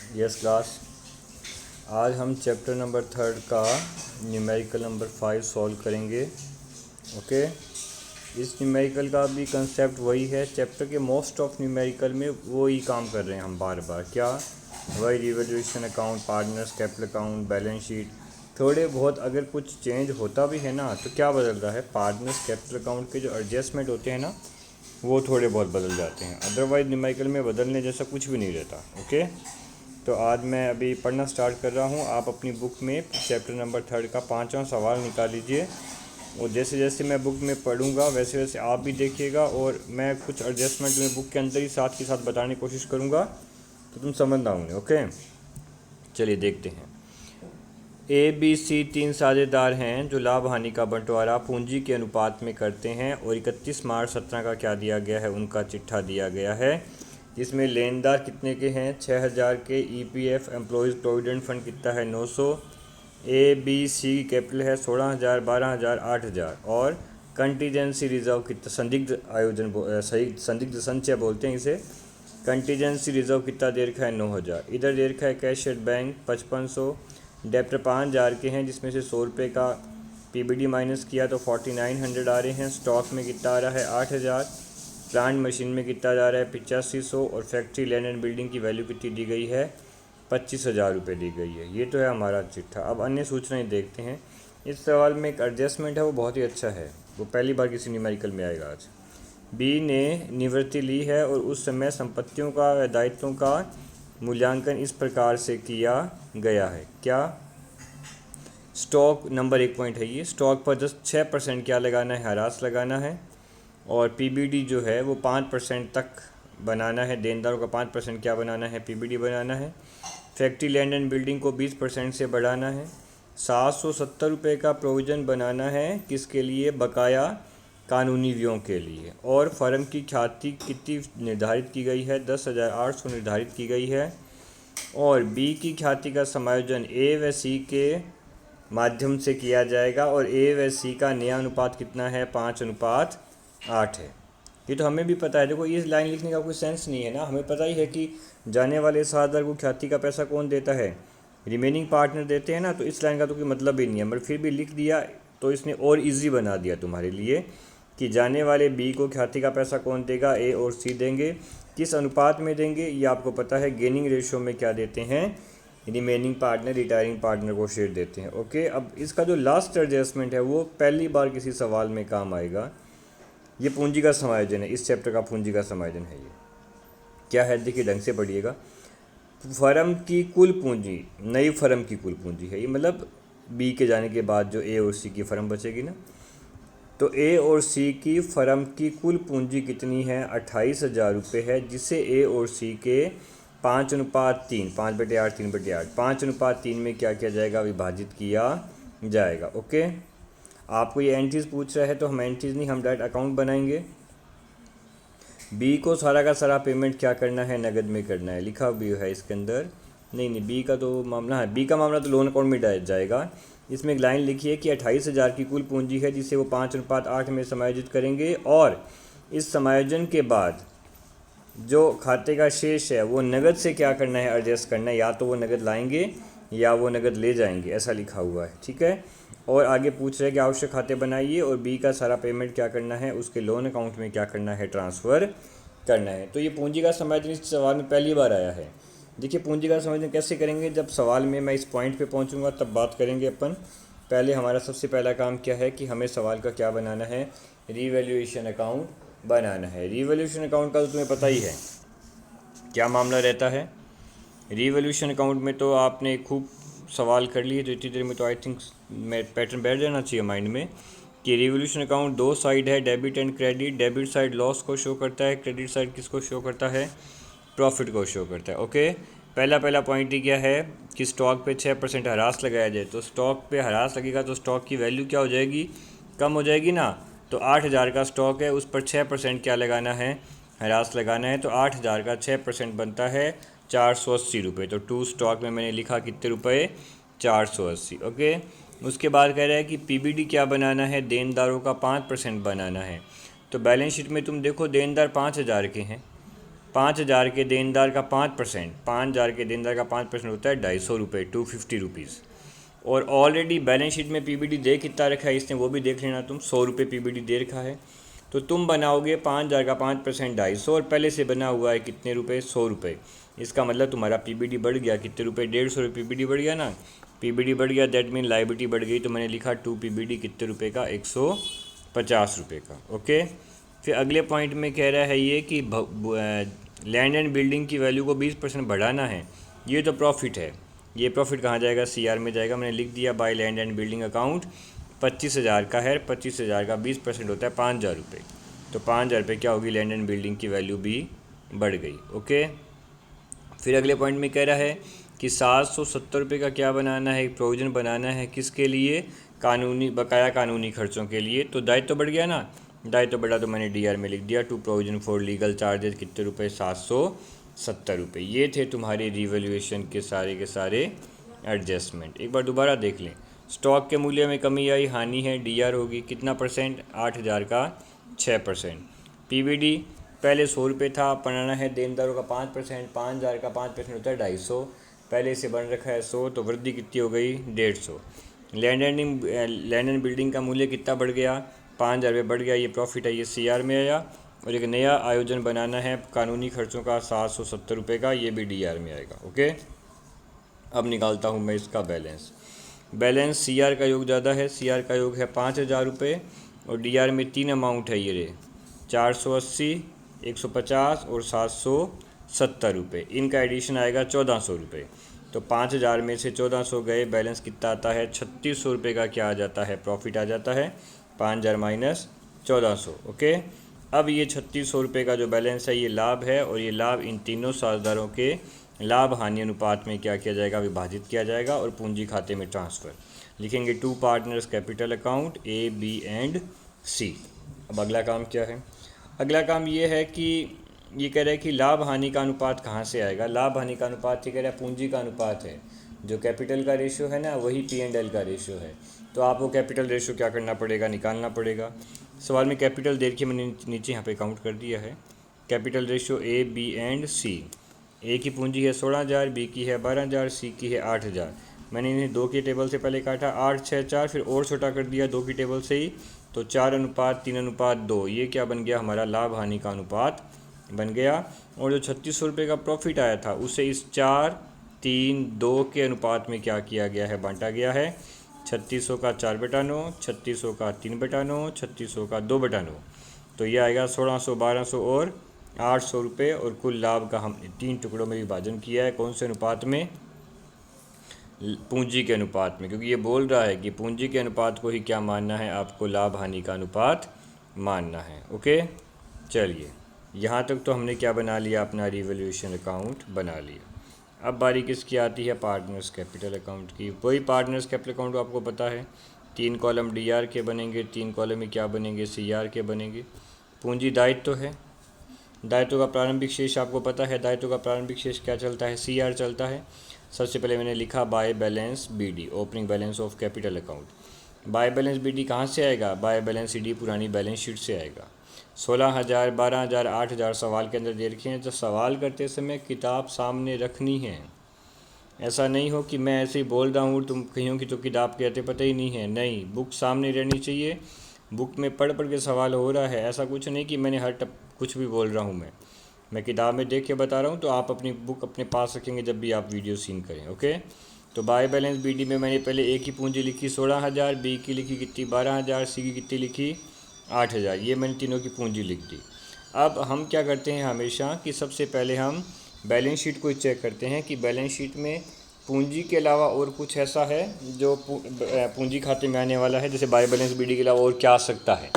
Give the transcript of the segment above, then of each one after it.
Yes class. आज हम chapter number 3 का न्यूमेरिकल नंबर 5 सॉल्व करेंगे। ओके, इस न्यूमेरिकल का भी कंसेप्ट वही है। चैप्टर के मोस्ट ऑफ न्यूमेरिकल में वो ही काम कर रहे हैं हम बार बार। क्या? वही revolution account, partners, capital account, balance sheet. थोड़े बहुत अगर कुछ चेंज होता भी है ना, तो क्या बदल रहा है? पार्टनर्स कैपिटल अकाउंट के जो एडजस्टमेंट होते हैं ना, वो थोड़े बहुत बदल जाते हैं। अदरवाइज न्यूमेरिकल में बदलने जैसा कुछ भी नहीं रहता। ओके, तो आज मैं अभी पढ़ना स्टार्ट कर रहा हूँ। आप अपनी बुक में चैप्टर नंबर 3 का 5वां सवाल निकाल लीजिए, और जैसे जैसे मैं बुक में पढ़ूंगा वैसे वैसे आप भी देखिएगा, और मैं कुछ एडजस्टमेंट में बुक के अंदर ही साथ के साथ बताने की कोशिश करूँगा, तो तुम समझ ना होंगे। ओके, चलिए देखते हैं। ए बी सी 3 साझेदार हैं जो लाभ हानि का बंटवारा पूंजी के अनुपात में करते हैं, और 31 मार्च 17 का क्या दिया गया है, उनका चिट्ठा दिया गया है, जिसमें लेनदार कितने के हैं? 6000 के। ईपीएफ एम्प्लॉयज़ प्रोविडेंट फंड कितना है? 900। ए बी सी कैपिटल है 16000, 12000, 8000, और कंटीजेंसी रिजर्व कितना? संदिग्ध आयोजन सही संदिग्ध संचय बोलते हैं इसे। कंटीजेंसी रिजर्व कितना दे रखा है? 9000। इधर दे रखा है कैश एट बैंक 5500। डेप्टर 5000 के हैं, जिसमें से 100 रुपये का पीबीडी माइनस किया तो 4900 आ रहे हैं। स्टॉक में कितना आ रहा है? 8000। प्लांट मशीन में कितना जा रहा है? 8500। और फैक्ट्री लैंड एंड बिल्डिंग की वैल्यू कितनी दी गई है? 25000 रुपये दी गई है। ये तो है हमारा चिट्ठा। अब अन्य सूचनाएं देखते हैं। इस सवाल में एक एडजस्टमेंट है, वो बहुत ही अच्छा है, वो पहली बार किसी न्यूमेरिकल में आएगा आज। बी ने निवृत्ति ली है और उस समय संपत्तियों का या दायित्वों का मूल्यांकन इस प्रकार से किया गया है। क्या? स्टॉक नंबर 1 पॉइंट है ये। स्टॉक पर जस्ट 6% क्या लगाना है? ह्रास लगाना है। और पीबीडी जो है वो 5% तक बनाना है। देनदारों का 5% क्या बनाना है? पीबीडी बनाना है। फैक्ट्री लैंड एंड बिल्डिंग को 20% से बढ़ाना है। 770 रुपये का प्रोविज़न बनाना है, किसके लिए? बकाया कानूनी व्ययों के लिए। और फर्म की ख्याति कितनी निर्धारित की गई है? 10,800 निर्धारित की गई है। और बी की ख्याति का समायोजन ए व सी के माध्यम से किया जाएगा, और ए व सी का नया अनुपात कितना है? 5:8 है। ये तो हमें भी पता है। देखो, ये लाइन लिखने का कोई सेंस नहीं है ना, हमें पता ही है कि जाने वाले साझेदार को ख्याति का पैसा कौन देता है? रिमेनिंग पार्टनर देते हैं ना, तो इस लाइन का तो कोई मतलब ही नहीं है, मगर फिर भी लिख दिया तो इसने और इजी बना दिया तुम्हारे लिए कि जाने वाले बी को ख्याति का पैसा कौन देगा? ए और सी देंगे। किस अनुपात में देंगे ये आपको पता है। गेनिंग रेशियो में क्या देते हैं? रिमेनिंग पार्टनर रिटायरिंग पार्टनर को शेयर देते हैं। ओके, अब इसका जो लास्ट एडजस्टमेंट है वो पहली बार किसी सवाल में काम आएगा। ये पूंजी का समायोजन है, इस चैप्टर का पूंजी का समायोजन है। ये क्या है? देखिए ढंग से पढ़िएगा। फर्म की कुल पूंजी, नई फर्म की कुल पूंजी है ये, मतलब बी के जाने के बाद जो ए और सी की फर्म बचेगी ना, तो ए और सी की फर्म की कुल पूंजी कितनी है? 28,000 रुपये है, जिसे ए और सी के 5:3, 5/8, 3/8, 5:3 में क्या किया जाएगा? विभाजित किया जाएगा। ओके, आपको ये एंट्रीज पूछ रहा है तो हम एंट्रीज नहीं, हम डायरेक्ट अकाउंट बनाएंगे। बी को सारा का सारा पेमेंट क्या करना है? नगद में करना है, लिखा भी है इसके अंदर। नहीं, बी का तो मामला है, बी का मामला तो लोन अकाउंट में जाएगा। इसमें एक लाइन लिखी है कि 28,000 की कुल पूंजी है, जिसे वो 5:8 में समायोजित करेंगे, और इस समायोजन के बाद जो खाते का शेष है वो नगद से क्या करना है? एडजस्ट करना है। या तो वो नगद लाएंगे या वो नगद ले जाएंगे, ऐसा लिखा हुआ है। ठीक है, और आगे पूछ रहे हैं कि आवश्यक खाते बनाइए, और बी का सारा पेमेंट क्या करना है? उसके लोन अकाउंट में क्या करना है? ट्रांसफ़र करना है। तो ये पूंजी का समायोजन इस सवाल में पहली बार आया है। देखिए पूंजी का समायोजन कैसे करेंगे, जब सवाल में मैं इस पॉइंट पे पहुंचूंगा तब बात करेंगे अपन। पहले हमारा सबसे पहला काम क्या है कि हमें सवाल का क्या बनाना है? रीवैल्यूएशन अकाउंट बनाना है। रीवैल्यूएशन अकाउंट का तो तुम्हें पता ही है क्या मामला रहता है। रीवैल्यूएशन अकाउंट में तो आपने खूब सवाल कर लिए, तो इतनी देर में तो आई थिंक पैटर्न बैठ जाना चाहिए माइंड में कि रिवोल्यूशन अकाउंट 2 साइड है, debit and credit. Debit side loss को शो करता है, क्रेडिट साइड किसको शो करता है? प्रॉफिट को शो करता है। ओके, पहला पॉइंट ही क्या है कि स्टॉक पे 6% ह्रास लगाया जाए। तो स्टॉक पे ह्रास लगेगा तो स्टॉक की वैल्यू क्या हो जाएगी? कम हो जाएगी ना। तो 8,000 का स्टॉक है, उस पर 6% क्या लगाना है? ह्रास लगाना है। तो 8,000 का 6% बनता है 480 रुपये। तो टू स्टॉक में मैंने लिखा कितने रुपये? 480। ओके, उसके बाद कह रहा है कि पीबीडी क्या बनाना है? देनदारों का 5% बनाना है। तो बैलेंस शीट में तुम देखो देनदार 5,000 के हैं, 5,000 के देनदार का 5%, 5,000 के देनदार का 5% होता है 250 रुपये, 250 रुपीज़। और ऑलरेडी बैलेंस शीट में पीबीडी दे कितना रखा है इसने, वो भी देख लेना तुम। 100 रुपये पीबीडी दे रखा है, तो तुम बनाओगे 5,000 का 5% 250, और पहले से बना हुआ है कितने रुपए, 100 रुपये। इसका मतलब तुम्हारा पीबीडी बढ़ गया कितने रुपए, 150 रुपये पीबीडी बढ़ गया ना। पीबीडी बढ़ गया, दैट मीन लाइबिलिटी बढ़ गई, तो मैंने लिखा 2 पीबीडी कितने रुपए का, 150 रुपये का। ओके, फिर अगले पॉइंट में कह रहा है ये कि लैंड एंड बिल्डिंग की वैल्यू को 20% बढ़ाना है। ये तो प्रॉफिट है, ये प्रॉफिट कहाँ जाएगा, सीआर में जाएगा। मैंने लिख दिया by land and building account 25,000 का है, 25,000 का 20% होता है 5,000 रुपये। तो 5,000 रुपये क्या होगी, लैंड एंड बिल्डिंग की वैल्यू भी बढ़ गई। ओके, फिर अगले पॉइंट में कह रहा है कि 770 रुपये का क्या बनाना है, एक प्रोविज़न बनाना है, किसके लिए, कानूनी बकाया कानूनी खर्चों के लिए। तो दायित्व तो बढ़ गया ना, दायित्व तो बढ़ा, तो मैंने डीआर में लिख दिया to provision for legal charges कितने रुपये, 770 रुपये। ये थे तुम्हारे रिवैल्यूएशन के सारे एडजस्टमेंट। एक बार दोबारा देख लें। स्टॉक के मूल्य में कमी आई, हानि है, डीआर होगी कितना परसेंट, 8,000 का 6%। पीबीडी पहले 100 रुपये था, बनाना है देनदारों का 5%, 5,000 का 5% होता है 250, पहले से बन रखा है 100, तो वृद्धि कितनी हो गई, 150। लैंड एंड बिल्डिंग का मूल्य कितना बढ़ गया, 5,000 रुपये बढ़ गया, ये प्रॉफिट है, ये सीआर में आया। और एक नया आयोजन बनाना है कानूनी खर्चों का 770 रुपये का, ये भी डीआर में आएगा। ओके, अब निकालता हूँ मैं इसका बैलेंस सीआर का योग ज़्यादा है, सीआर का योग है 5,000 रुपये, और डीआर में 3 अमाउंट है, ये रे 480, 150 और 770 रुपये। इनका एडिशन आएगा 1,400 रुपये। तो 5,000 में से 1,400 गए, बैलेंस कितना आता है, 3,600 रुपये का क्या आ जाता है, प्रॉफिट आ जाता है, 5,000 माइनस 1,400। ओके, अब ये 3,600 रुपये का जो बैलेंस है ये लाभ है, और ये लाभ इन तीनों साझेदारों के लाभ हानि अनुपात में क्या किया जाएगा, विभाजित किया जाएगा, और पूंजी खाते में ट्रांसफ़र। लिखेंगे 2 partners capital account A, B and C. अब अगला काम क्या है, अगला काम ये है कि ये कह रहा है कि लाभ हानि का अनुपात कहाँ से आएगा। लाभ हानि का अनुपात ये कह रहा है पूंजी का अनुपात है, जो कैपिटल का रेशियो है ना वही P&L का रेशियो है। तो आपको कैपिटल रेशियो क्या करना पड़ेगा, निकालना पड़ेगा। सवाल में कैपिटल देखिए मैंने नीचे यहाँ पे काउंट कर दिया है, capital ratio A, B and C. A की पूंजी है 16,000, बी की है 12,000, सी की है 8,000। मैंने इन्हें 2 की टेबल से पहले काटा, 8, 6, 4, फिर और छोटा कर दिया 2 की टेबल से ही, तो 4:3:2। ये क्या बन गया, हमारा लाभ हानि का अनुपात बन गया। और जो 3,600 रुपये का प्रॉफिट आया था उसे इस 4, 3, 2 के अनुपात में क्या किया गया है, बांटा गया है। 3,600 का 4/9, 3,600 का 3/9, 3,600 का 2/9। तो ये आएगा 1,600, 1,200 और 800 रुपये। और कुल लाभ का हमने 3 टुकड़ों में विभाजन किया है, कौन से अनुपात में, पूंजी के अनुपात में, क्योंकि ये बोल रहा है कि पूंजी के अनुपात को ही क्या मानना है, आपको लाभ हानि का अनुपात मानना है। ओके, चलिए यहाँ तक तो हमने क्या बना लिया, अपना रिवैल्यूएशन अकाउंट बना लिया। अब बारी किसकी आती है, पार्टनर्स कैपिटल अकाउंट की। वही पार्टनर्स कैपिटल अकाउंट आपको पता है, 3 कॉलम डीआर के बनेंगे, 3 कॉलम में क्या बनेंगे, सीआर के बनेंगे। पूंजी दायित्व है, दायित्व का प्रारंभिक शेष आपको पता है, दायित्व का प्रारंभिक शेष क्या चलता है, सीआर चलता है। सबसे पहले मैंने लिखा by balance BD, opening balance of capital account. By balance BD कहाँ से आएगा, बाय बैलेंस सीडी पुरानी बैलेंस शीट से आएगा। 16,000, 12,000, 8,000 सवाल के अंदर दे रखे हैं। तो सवाल करते समय किताब सामने रखनी है, ऐसा नहीं हो कि मैं ऐसे ही बोल रहा हूँ तुम कहीं कि तो किताब कहते पता ही नहीं है, नहीं, बुक सामने रहनी चाहिए, बुक में पढ़ पढ़ के सवाल हो रहा है। ऐसा कुछ नहीं कि मैंने हर कुछ भी बोल रहा हूँ, मैं किताब में देख के बता रहा हूँ। तो आप अपनी बुक अपने पास रखेंगे जब भी आप वीडियो सीन करें। ओके, तो बाय बैलेंस बीडी में मैंने पहले ए की पूंजी लिखी 16,000, बी की लिखी कितनी 12,000, सी की कितनी लिखी 8,000। ये मैंने तीनों की पूंजी लिख दी। अब हम क्या करते हैं हमेशा कि सबसे पहले हम बैलेंस शीट को चेक करते हैं कि बैलेंस शीट में पूंजी के अलावा और कुछ ऐसा है जो पूंजी खाते में आने वाला है, जैसे बाय बैलेंस बीडी के अलावा और क्या आ सकता है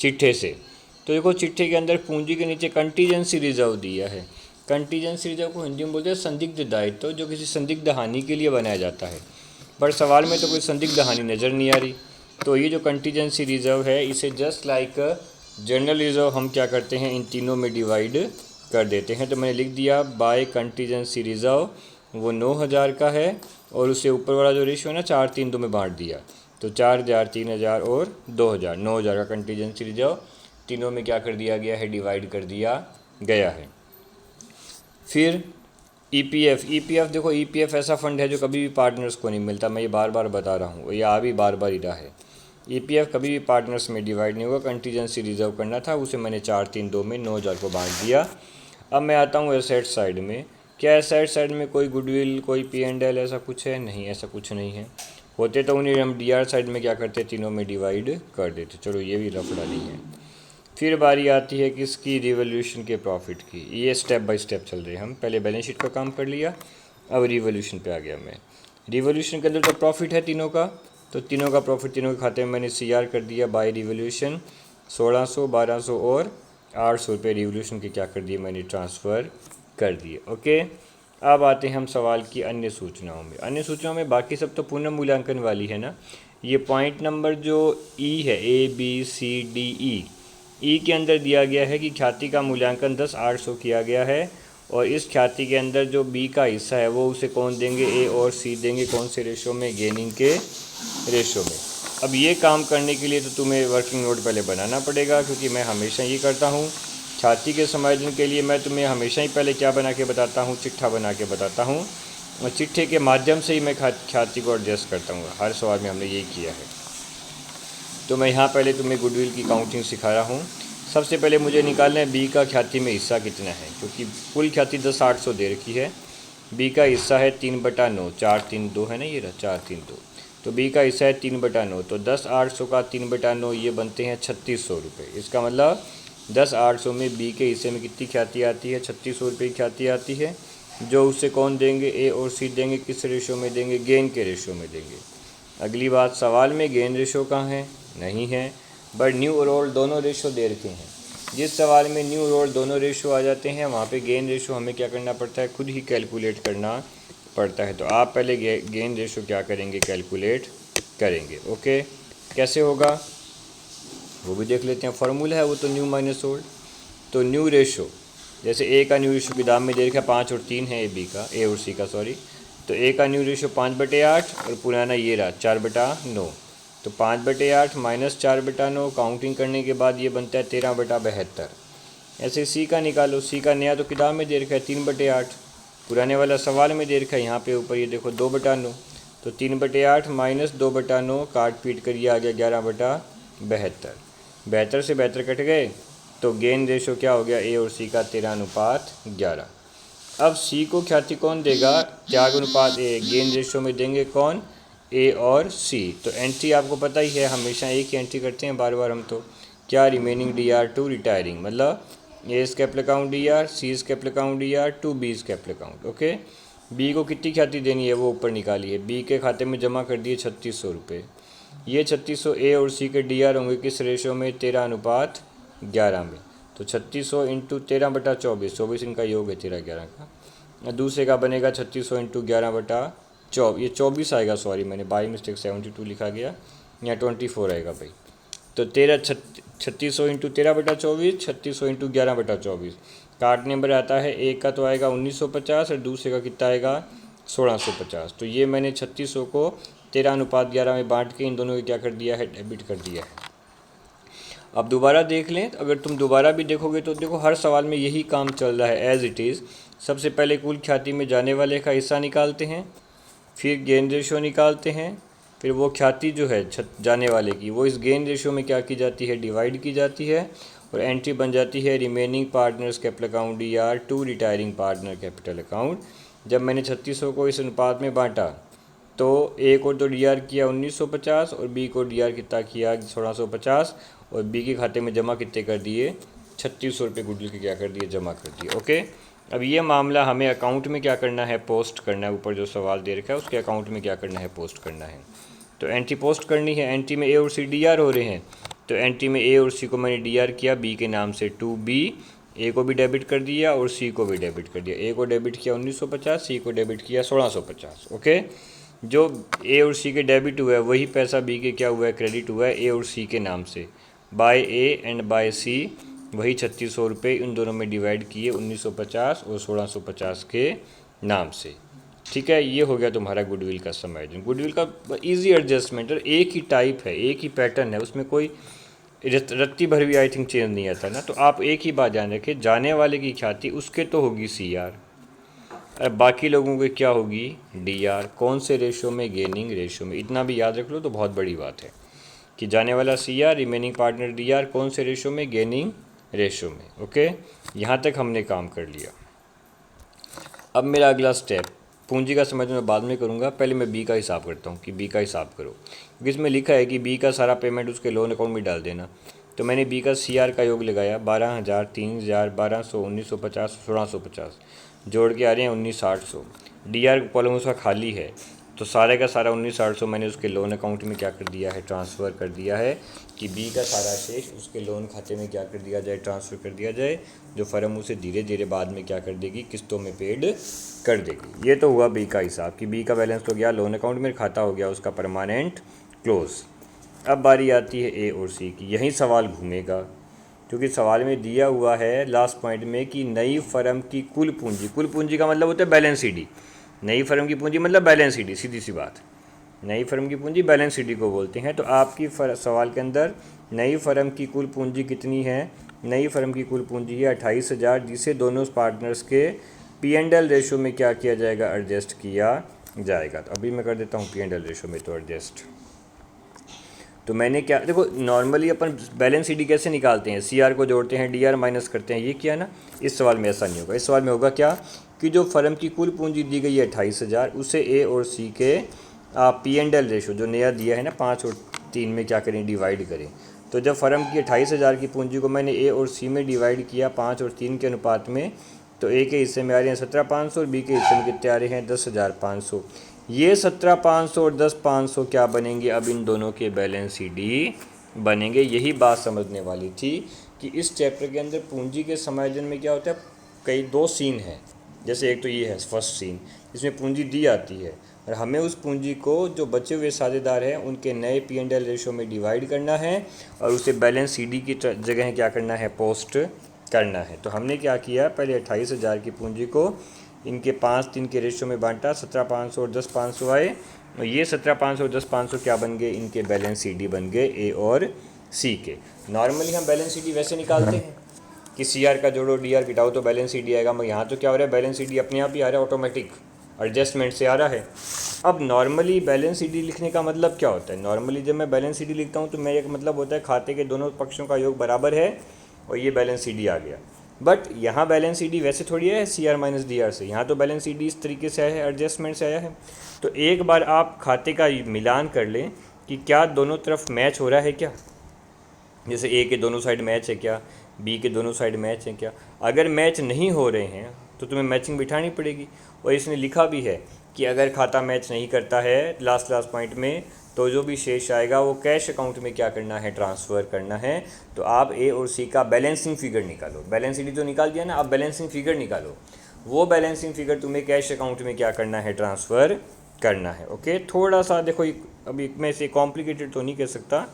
चिट्ठे से। तो देखो चिट्ठे के अंदर पूंजी के नीचे कंटीजेंसी रिजर्व दिया है। कंटीजेंसी रिजर्व को हिंदी में बोलते हैं संदिग्ध दायित्व, जो किसी संदिग्ध हानि के लिए बनाया जाता है। पर सवाल में तो कोई संदिग्ध हानि नज़र नहीं आ रही। तो ये जो कंटीजेंसी रिजर्व है इसे जस्ट लाइक जनरल रिजर्व हम क्या करते हैं, इन तीनों में डिवाइड कर देते हैं। तो मैंने लिख दिया बाय कंटीजेंसी रिजर्व, वो 9,000 का है, और उससे ऊपर वाला जो रेशियो है ना 4, 3, 2 में बांट दिया। तो 4,000, 3,000 और 2,000, 9,000 का कंटीजेंसी रिजर्व तीनों में क्या कर दिया गया है, डिवाइड कर दिया गया है। फिर ईपीएफ देखो ईपीएफ ऐसा फंड है जो कभी भी पार्टनर्स को नहीं मिलता, मैं ये बार बार बता रहा हूँ, ये आ भी बार बार ही रहा है। ईपीएफ कभी भी पार्टनर्स में डिवाइड नहीं होगा, कंटीजेंसी रिजर्व करना था, उसे मैंने 4-3-2 में 9,000 को बांट दिया। अब मैं आता हूँ एसेट साइड में। क्या एसेट साइड में कोई गुडविल, कोई P&L ऐसा कुछ है? नहीं, ऐसा कुछ नहीं है। होते तो उन्हें हम डीआर साइड में क्या करते, तीनों में डिवाइड कर देते। चलो ये भी रफड़ा नहीं है। फिर बारी आती है किसकी, रिवोल्यूशन के प्रॉफिट की। ये स्टेप बाय स्टेप चल रहे हैं हम, पहले बैलेंस शीट का काम कर लिया, अब रिवोल्यूशन पे आ गया मैं। रिवोल्यूशन के अंदर तो प्रॉफिट है तीनों का, तो तीनों का प्रॉफिट तीनों के खाते में मैंने CR कर दिया बाय रिवोल्यूशन। 1600, 1200 और 800 रुपये रिवोल्यूशन के क्या कर दिए मैंने, ट्रांसफ़र कर दिए। ओके, अब आते हैं हम सवाल की अन्य सूचनाओं में। अन्य सूचनाओं में बाकी सब तो पुनः मूल्यांकन वाली है ना। ये पॉइंट नंबर जो E है, ABCDE, ई के अंदर दिया गया है कि ख्याति का मूल्यांकन 10,800 किया गया है, और इस ख्याति के अंदर जो बी का हिस्सा है वो उसे कौन देंगे, ए और सी देंगे। कौन से रेशो में, गेनिंग के रेशो में। अब ये काम करने के लिए तो तुम्हें वर्किंग नोट पहले बनाना पड़ेगा, क्योंकि मैं हमेशा ये करता हूँ ख्याति के समायोजन के लिए। मैं तुम्हें हमेशा ही पहले क्या बना के बताता हूँ, चिट्ठा बना के बताता हूँ, और चिट्ठे के माध्यम से ही मैं ख्याति को एडजस्ट करता हूँ। हर सवाल में हमने यही किया है। तो मैं यहाँ पहले तुम्हें गुडविल की काउंटिंग सिखा रहा हूँ। सबसे पहले मुझे निकालना है बी का ख्याति में हिस्सा कितना है, क्योंकि कुल ख्याति 10,800 दे रखी है। बी का हिस्सा है 3/9, 4-3-2 है ना, ये रहा 4-3-2। तो बी का हिस्सा है 3/9, तो 10,800 का 3/9 ये बनते हैं 3600 रुपये। इसका मतलब 10,800 में बी के हिस्से में कितनी ख्याति आती है, 3600 रुपये की ख्याति आती है, जो उससे कौन देंगे, ए और सी देंगे। किस रेशो में देंगे, गेन के रेशो में देंगे। अगली बात, सवाल में गेन रेशो कहाँ है, नहीं है, बट न्यू और ओल्ड दोनों रेशो दे रखे हैं। जिस सवाल में न्यू और ओल्ड दोनों रेशो आ जाते हैं वहाँ पे गेन रेशो हमें क्या करना पड़ता है, खुद ही कैलकुलेट करना पड़ता है। तो आप पहले गेन रेशो क्या करेंगे, कैलकुलेट करेंगे। ओके, कैसे होगा वो भी देख लेते हैं। फार्मूला है वो तो न्यू माइनस ओल्ड। तो न्यू रेशो, जैसे ए का न्यू रेशो किताब में दे रखा है 5 और 3 है, ए और सी का सॉरी। तो ए का न्यू रेशो 5/8 और पुराना ये रहा 4/9। तो 5/8 माइनस 4/9 काउंटिंग करने के बाद ये बनता है 13/72। ऐसे सी का निकालो। सी का नया तो किताब में दे रखा है 3/8, पुराने वाला सवाल में दे रखा है यहाँ पे ऊपर ये देखो 2/9। तो 3/8 माइनस 2/9 काट पीट कर ये आ गया 11/72। 72 से 72 कट गए, तो गेन रेशो क्या हो गया, ए और सी का 13:11। अब सी को ख्याति कौन देगा, त्याग अनुपात ए। गेन रेशो में देंगे कौन, ए और सी। तो एंट्री आपको पता ही है, हमेशा एक ही एंट्री करते हैं बार बार हम तो। क्या, रिमेनिंग डीआर टू रिटायरिंग, मतलब A is capital account DR, C is capital account DR, to B is capital account. Okay, B को कितनी ख्याति देनी है वो ऊपर निकाली है। बी के खाते में जमा कर दिए 3600 रुपये। ये 3600 ए और सी के डीआर होंगे किस रेशो में, 13:11 में। तो 3600 इंटू 13/24, 24 इनका योग है 13-11 का। दूसरे का बनेगा 3600 इंटू 11/24, ये 24 आएगा, सॉरी मैंने बाई मिस्टेक 72 लिखा गया, यहाँ 24 आएगा भाई। तो 3600 इंटू 13/24, 3600 इंटू 11/24। कार्ड नंबर आता है, एक का तो आएगा 1950 और दूसरे का कितना आएगा 1650। तो ये मैंने 3600 को 13:11 में बांट के इन दोनों को क्या कर दिया है, डेबिट कर दिया है। अब दोबारा देख लें, अगर तुम दोबारा भी देखोगे तो देखो हर सवाल में यही काम चल रहा है एज इट इज़। सबसे पहले कुल ख्याति में जाने वाले का हिस्सा निकालते हैं, फिर गेन रेशो निकालते हैं, फिर वो ख्याति जो है जाने वाले की वो इस गेन रेशो में क्या की जाती है, डिवाइड की जाती है, और एंट्री बन जाती है remaining partners capital account DR to retiring partner capital account. जब मैंने 3600 को इस अनुपात में बांटा तो ए को तो डीआर किया 1950 और बी को डीआर कितना किया 1650, और बी के खाते में जमा कितने कर दिए 3600 रुपये गुडविल के क्या कर दिए, जमा कर दिए। ओके, अब ये मामला हमें अकाउंट में क्या करना है, पोस्ट करना है। ऊपर जो सवाल दे रखा है उसके अकाउंट में क्या करना है, पोस्ट करना है। तो एंट्री पोस्ट करनी है। एंट्री में ए और सी डीआर हो रहे हैं, तो एंट्री में ए और सी को मैंने डीआर किया बी के नाम से 2B, ए को भी डेबिट कर दिया और सी को भी डेबिट कर दिया। ए को डेबिट किया 1950, सी को डेबिट किया 1650। ओके, जो ए और सी के डेबिट हुआ है वही पैसा बी के क्या हुआ है, क्रेडिट हुआ है ए और सी के नाम से। बाय ए एंड बाय सी वही 3600 रुपये इन दोनों में डिवाइड किए 1950 और 1650 के नाम से। ठीक है, ये हो गया तुम्हारा गुडविल का समायोजन। गुडविल का इजी एडजस्टमेंट, और एक ही टाइप है, एक ही पैटर्न है, उसमें कोई रत्ती भर भी आई थिंक चेंज नहीं आता ना। तो आप एक ही बात ध्यान रखें, जाने वाले की ख्याति उसके तो होगी CR, अब बाकी लोगों की क्या होगी, डी आर कौन से रेशो में, गेनिंग रेशो में। इतना भी याद रख लो तो बहुत बड़ी बात है कि जाने वाला C R, remaining partner D R, कौन से रेशो में, गेनिंग रेशो में। ओके, यहाँ तक हमने काम कर लिया। अब मेरा अगला स्टेप, पूंजी का समझ मैं बाद में करूँगा, पहले मैं बी का हिसाब करता हूँ कि बी का हिसाब करो, क्योंकि इसमें लिखा है कि बी का सारा पेमेंट उसके लोन अकाउंट में डाल देना। तो मैंने बी का सी आर का योग लगाया, 12,000, 3,000, 1,200, 1,950, 1,650, जोड़ के आ रहे हैं 19,800। डी आर कॉलम उसका खाली है, तो सारे का सारा 19,800 मैंने उसके लोन अकाउंट में क्या कर दिया है, ट्रांसफ़र कर दिया है कि बी का सारा शेष उसके लोन खाते में क्या कर दिया जाए, ट्रांसफ़र कर दिया जाए, जो फर्म उसे धीरे धीरे बाद में क्या कर देगी, किस्तों में पेड कर देगी। ये तो हुआ बी का हिसाब कि बी का बैलेंस तो गया लोन अकाउंट में, खाता हो गया उसका परमानेंट क्लोज। अब बारी आती है ए और सी की। यही सवाल घूमेगा, क्योंकि सवाल में दिया हुआ है लास्ट पॉइंट में कि नई फर्म की कुल पूंजी, कुल पूंजी का मतलब होता है बैलेंस शीट। नई फर्म की पूंजी मतलब बैलेंस शीट, सीधी सी बात, नई फर्म की पूंजी बैलेंस शीट को बोलते हैं। तो आपकी सवाल के अंदर नई फर्म की कुल पूंजी कितनी है, नई फर्म की कुल पूंजी है 28,000, जिसे दोनों पार्टनर्स के पी एंड एल रेशो में क्या किया जाएगा, एडजस्ट किया जाएगा। तो अभी मैं कर देता हूँ पी एंड एल रेशो में तो एडजस्ट। तो मैंने क्या, देखो नॉर्मली अपन बैलेंस शीट कैसे निकालते हैं, सी आर को जोड़ते हैं, डी आर माइनस करते हैं, ये किया ना। इस सवाल में ऐसा नहीं होगा। इस सवाल में होगा क्या कि जो फर्म की कुल पूंजी दी गई है 28,000, उसे ए और सी के पी एंड एल रेशो जो नया दिया है ना 5 और 3 में क्या करें, डिवाइड करें। तो जब फर्म की 28,000 की पूंजी को मैंने ए और सी में डिवाइड किया 5 और 3 के अनुपात में, तो ए के हिस्से में आ रहे हैं 17,500 और बी के हिस्से में कितने आ रहे हैं 10,500। ये 17,500 और 10,500 क्या बनेंगे, अब इन दोनों के बैलेंस शीट ही बनेंगे। यही बात समझने वाली थी कि इस चैप्टर के अंदर पूंजी के समायोजन में क्या होता है, कई दो सीन है। जैसे एक तो ये है फर्स्ट सीन, इसमें पूंजी दी आती है और हमें उस पूंजी को जो बचे हुए साझेदार हैं उनके नए पी एंड एल रेशो में डिवाइड करना है और उसे बैलेंस सी डी की जगह क्या करना है, पोस्ट करना है। तो हमने क्या किया, पहले 28,000 की पूंजी को इनके 5-3 के रेशो में बांटा, 17,500 और 10,500 आए, और ये 17,500 और 10,500 क्या बन गए, इनके बैलेंस सी डी बन गए ए और सी के। नॉर्मली हम बैलेंस सी डी वैसे निकालते हैं कि सी आर का जोड़ो डी आर घटाओ तो बैलेंस सी डी आएगा, मगर यहाँ तो क्या हो रहा है, बैलेंस सी डी अपने आप ही आ रहा है, ऑटोमेटिक एडजस्टमेंट से आ रहा है। अब नॉर्मली बैलेंस सी डी लिखने का मतलब क्या होता है, नॉर्मली जब मैं बैलेंस सी डी लिखता हूँ तो मेरा एक मतलब होता है खाते के दोनों पक्षों का योग बराबर है और ये बैलेंस सी डी आ गया। बट यहाँ बैलेंस सी डी वैसे थोड़ी है C R minus D R से, यहाँ तो बैलेंस सी डी इस तरीके से आया है, एडजस्टमेंट से आया है। तो एक बार आप खाते का मिलान कर लें कि क्या दोनों तरफ मैच हो रहा है क्या, जैसे ए के दोनों साइड मैच है क्या, बी के दोनों साइड मैच है क्या। अगर मैच नहीं हो रहे हैं तो तुम्हें मैचिंग बिठानी पड़ेगी, और इसने लिखा भी है कि अगर खाता मैच नहीं करता है लास्ट पॉइंट में, तो जो भी शेष आएगा वो कैश अकाउंट में क्या करना है, ट्रांसफ़र करना है। तो आप ए और सी का बैलेंसिंग फिगर निकालो, बैलेंस शीट तो निकाल दिया ना, आप बैलेंसिंग फिगर निकालो, वो बैलेंसिंग फिगर तुम्हें कैश अकाउंट में क्या करना है, ट्रांसफ़र करना है। ओके, थोड़ा सा देखो, अभी मैं इसे कॉम्प्लिकेटेड तो नहीं कह सकता,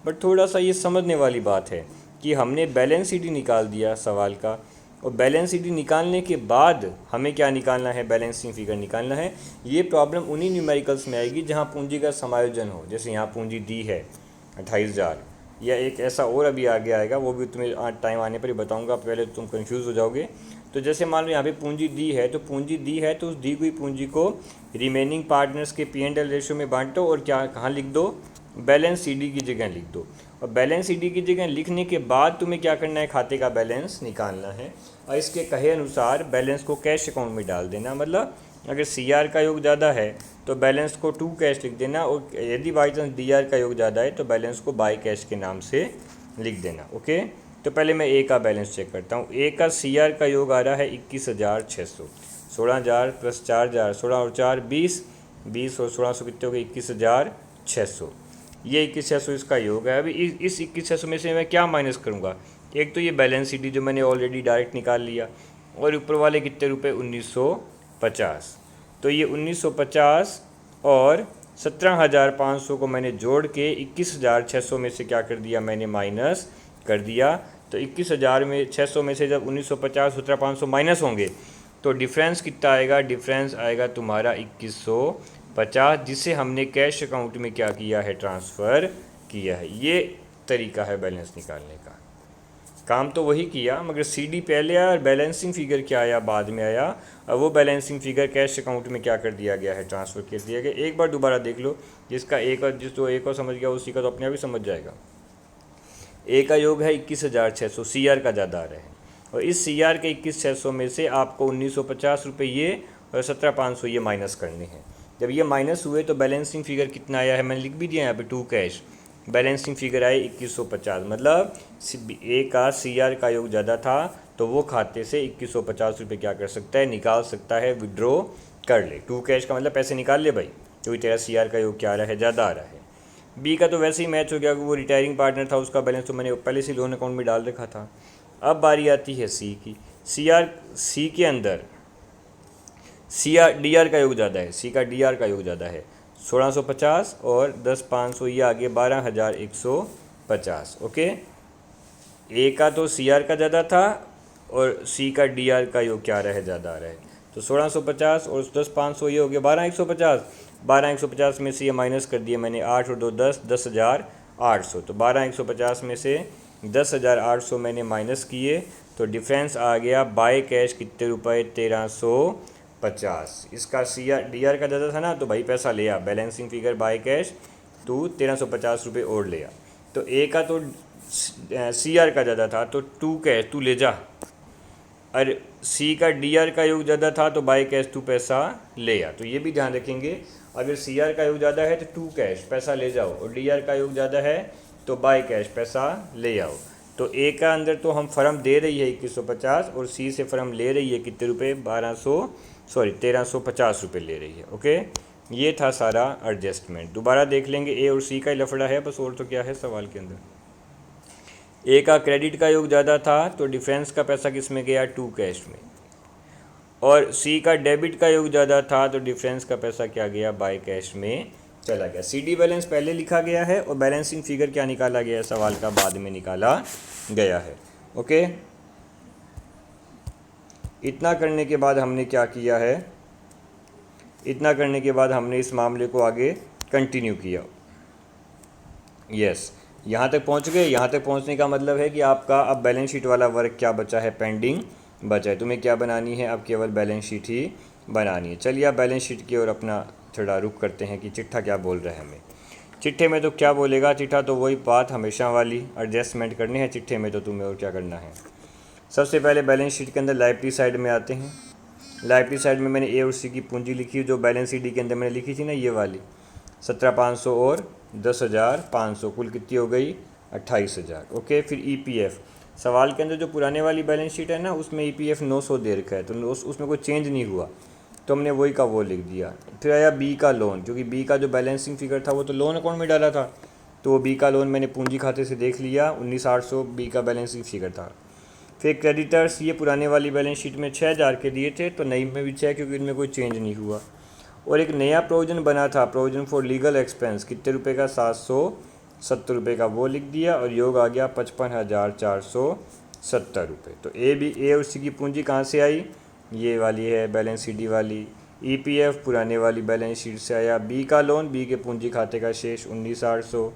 बट थोड़ा सा ये समझने वाली बात है कि हमने बैलेंस शीट निकाल दिया सवाल का, और बैलेंस शीट निकालने के बाद हमें क्या निकालना है, बैलेंसिंग फिगर निकालना है। ये प्रॉब्लम उन्हीं न्यूमेरिकल्स में आएगी जहाँ पूंजी का समायोजन हो, जैसे यहाँ पूंजी दी है 28,000, या एक ऐसा और अभी आगे आएगा, वो भी तुम्हें टाइम आने पर ही बताऊँगा, पहले तुम कन्फ्यूज़ हो जाओगे। तो जैसे मान लो यहाँ पे पूंजी दी है, तो पूंजी दी है तो उस दी हुई पूंजी को रिमेनिंग पार्टनर्स के पी एंड एल रेशो में बांटो और क्या कहाँ लिख दो, बैलेंस सी डी की जगह लिख दो। और बैलेंस सी डी की जगह लिखने के बाद तुम्हें क्या करना है, खाते का बैलेंस निकालना है, और इसके कहे अनुसार बैलेंस को कैश अकाउंट में डाल देना। मतलब अगर सी आर का योग ज़्यादा है तो बैलेंस को टू कैश लिख देना, और यदि बाई चांस डी आर का योग ज़्यादा है तो बैलेंस को बाई कैश के नाम से लिख देना। ओके, तो पहले मैं ए का बैलेंस चेक करता हूँ। ए का सी आर का योग आ रहा है 21,600, 16,000 प्लस 4,000, 16 और 4 20, 20 और 1600 कितने हो गए, 21,600। ये 21,600 इसका योग है। अभी इस 21,600 में से मैं क्या माइनस करूँगा, एक तो ये बैलेंस शीट जो मैंने ऑलरेडी डायरेक्ट निकाल लिया, और ऊपर वाले कितने रुपए 1950। तो ये 1950 और 17,500 को मैंने जोड़ के 21,600 में से क्या कर दिया, मैंने माइनस कर दिया। तो 21,600 में से जब 1950 17,500 माइनस होंगे तो डिफरेंस कितना आएगा, डिफरेंस आएगा तुम्हारा 2150, जिसे हमने कैश अकाउंट में क्या किया है, ट्रांसफ़र किया है। ये तरीका है बैलेंस निकालने का। काम तो वही किया, मगर सीडी पहले आया और बैलेंसिंग फिगर क्या आया, बाद में आया। और वो बैलेंसिंग फिगर कैश अकाउंट में क्या कर दिया गया है, ट्रांसफ़र कर दिया गया। एक बार दोबारा देख लो, जिसका एक और जिस जो एक और समझ गया उसी का तो अपने आप ही समझ जाएगा। ए का योग है 21,600, सी आर का ज़्यादा आ रहा है, और इस सी आर के 21,600 में से आपको 1,950 रुपये ये और 17,500 ये माइनस करने हैं। जब ये माइनस हुए तो बैलेंसिंग फिगर कितना आया है, मैंने लिख भी दिया यहाँ पे, टू कैश। बैलेंसिंग फिगर आए 2150, मतलब ए का सी आर का योग ज़्यादा था तो वो खाते से 2150 रुपये क्या कर सकता है, निकाल सकता है, विड्रॉ कर ले। टू कैश का मतलब पैसे निकाल ले भाई, क्योंकि तेरा सी आर का योग क्या आ रहा है, ज़्यादा आ रहा है। बी का तो वैसे ही मैच हो गया, वो रिटायरिंग पार्टनर था, उसका बैलेंस तो मैंने पहले से लोन अकाउंट में डाल रखा था। अब बारी आती है सी की। सी के अंदर सी आर डी आर का योग ज़्यादा है, सी का डी आर का योग ज़्यादा है, 1650 और 10,500 ये आगे 12,150। ओके, ए का तो सी आर का ज़्यादा था और सी का डी आर का योग क्या आ रहा है, ज़्यादा आ रहा है। तो 1650 और 10,500 ये हो गया 12,150। 12,150 में से ये माइनस कर दिया मैंने, 8 और 2 10, 10,800। तो 12,150 में से 10,800 मैंने माइनस किए, तो डिफरेंस आ गया बाय कैश कितने रुपए, 1,350। इसका सी आर डी आर का ज़्यादा था ना, तो भाई पैसा ले आ, बैलेंसिंग फिगर बाय कैश तू 1,350 रुपये और ले आ। तो ए का तो सी आर का ज़्यादा था तो टू कैश तू ले जा, और सी का डी आर का योग ज़्यादा था तो बाय कैश तू पैसा ले आ। तो ये भी ध्यान रखेंगे, अगर सी आर का योग ज़्यादा है तो टू कैश पैसा ले जाओ, और डी आर का योग ज़्यादा है तो बाय कैश पैसा ले आओ। तो ए का अंदर तो हम फर्म दे रही है 2150, और सी से फर्म ले रही है कितने रुपए, 1,350 रुपये ले रही है। ओके, ये था सारा एडजस्टमेंट। दोबारा देख लेंगे, ए और सी का ही लफड़ा है बस, और तो क्या है सवाल के अंदर। ए का क्रेडिट का योग ज़्यादा था तो डिफरेंस का पैसा किस में गया, टू कैश में, और सी का डेबिट का योग ज़्यादा था तो डिफरेंस का पैसा क्या गया, बाय कैश में चला गया। सीडी बैलेंस पहले लिखा गया है और बैलेंसिंग फिगर क्या निकाला गया है, सवाल का बाद में निकाला गया है। ओके, इतना करने के बाद हमने क्या किया है, इतना करने के बाद हमने इस मामले को आगे कंटिन्यू किया। यस, यहाँ तक पहुँच गए। यहाँ तक पहुँचने का मतलब है कि आपका अब बैलेंस शीट वाला वर्क क्या बचा है, पेंडिंग बचा है। तुम्हें क्या बनानी है, अब केवल बैलेंस शीट ही बनानी है। चलिए आप बैलेंस शीट की ओर अपना थोड़ा रुख करते हैं कि चिट्ठा क्या बोल रहा है हमें। चिट्ठे में तो क्या बोलेगा, चिट्ठा तो वही बात हमेशा वाली, एडजस्टमेंट करने हैं चिट्ठे में, तो तुम्हें और क्या करना है। सबसे पहले बैलेंस शीट के अंदर लायबिलिटी साइड में आते हैं। लायबिलिटी साइड में मैंने ए और सी की पूंजी लिखी, जो बैलेंस शीट के अंदर मैंने लिखी थी ना, ये वाली 17,500 और 10,500, कुल कितनी हो गई, 28,000। ओके, फिर ईपीएफ सवाल के अंदर जो पुराने वाली बैलेंस शीट है ना, उसमें ईपीएफ 900 दे रखा है, तो उसमें कोई चेंज नहीं हुआ, तो हमने वही का वो लिख दिया। फिर आया बी का लोन, क्योंकि बी का जो बैलेंसिंग फिगर था वो तो लोन अकाउंट में डाला था, तो बी का लोन मैंने पूंजी खाते से देख लिया, 19,800 बी का बैलेंसिंग फिगर था। फिर क्रेडिटर्स, ये पुराने वाली बैलेंस शीट में 6,000 के दिए थे, तो नई में भी 6, क्योंकि इनमें कोई चेंज नहीं हुआ। और एक नया प्रोविजन बना था, प्रोविजन फॉर लीगल एक्सपेंस, कितने रुपए का, 770 रुपये का, वो लिख दिया, और योग आ गया 55,470 रुपये। तो ए और सी की पूंजी कहाँ से आई, ये वाली है बैलेंस शीट वाली। ईपीएफ पुराने वाली बैलेंस शीट से आया। बी का लोन, बी के पूंजी खाते का शेष 19,800।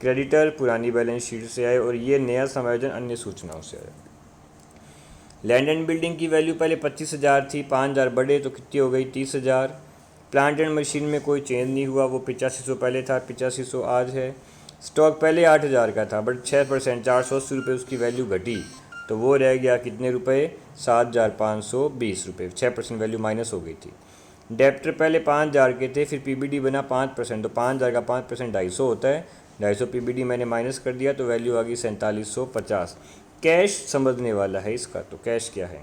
क्रेडिटर पुरानी बैलेंस शीट से आए, और ये नया समायोजन अन्य सूचनाओं से आया। लैंड एंड बिल्डिंग की वैल्यू पहले 25,000 थी, 5,000 बढ़े तो कितनी हो गई, 30,000। प्लांट एंड मशीन में कोई चेंज नहीं हुआ, वो 8500 पहले था, 8500 आज है। स्टॉक पहले 8,000 का था, बट 6% 480 रुपये उसकी वैल्यू घटी, तो वो रह गया कितने रुपए, 7,520 रुपये, 6% वैल्यू माइनस हो गई थी। डेप्टर पहले 5,000 के थे, फिर पीबीडी बना 5%, तो 5,000 का 5% 250 होता है, 250 पीबीडी मैंने माइनस कर दिया, तो वैल्यू आ गई 4750। कैश समझने वाला है इसका, तो कैश क्या है,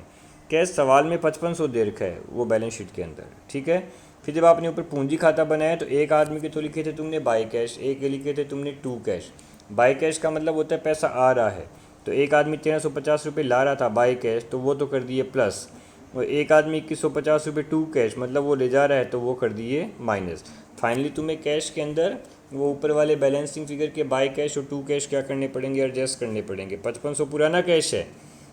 कैश सवाल में 5500 दे रखा है वो बैलेंस शीट के अंदर, ठीक है। फिर जब आपने ऊपर पूंजी खाता बनाया तो एक आदमी के तो लिखे थे तुमने बाय कैश, एक के लिखे थे तुमने टू कैश। बाय कैश का मतलब होता है पैसा आ रहा है, तो एक आदमी 1,350 रुपये ला रहा था बाय कैश, तो वो तो कर दिए प्लस, और एक आदमी 2,150 रुपये टू कैश, मतलब वो ले जा रहा है, तो वो कर दिए माइनस। फाइनली तुम्हें कैश के अंदर वो ऊपर वाले बैलेंसिंग फिगर के बाय कैश और टू कैश क्या करने पड़ेंगे, एडजस्ट करने पड़ेंगे। 5500 पुराना कैश है,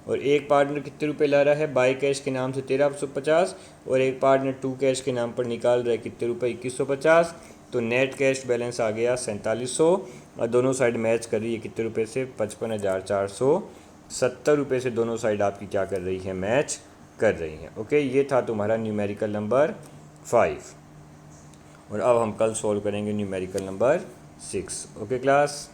और एक पार्टनर कितने रुपए ला रहा है बाय कैश के नाम से 1,350, और एक पार्टनर टू कैश के नाम पर निकाल रहा है कितने रुपए, 2,150। तो नेट कैश बैलेंस आ गया 4700, और दोनों साइड मैच कर रही है कितने रुपए से, 55,400 ₹70 से दोनों साइड आपकी क्या कर रही है, मैच कर रही हैं। ओके, ये था तुम्हारा न्यूमेरिकल नंबर 5 और अब हम कल सॉल्व करेंगे न्यूमेरिकल नंबर 6। Okay class.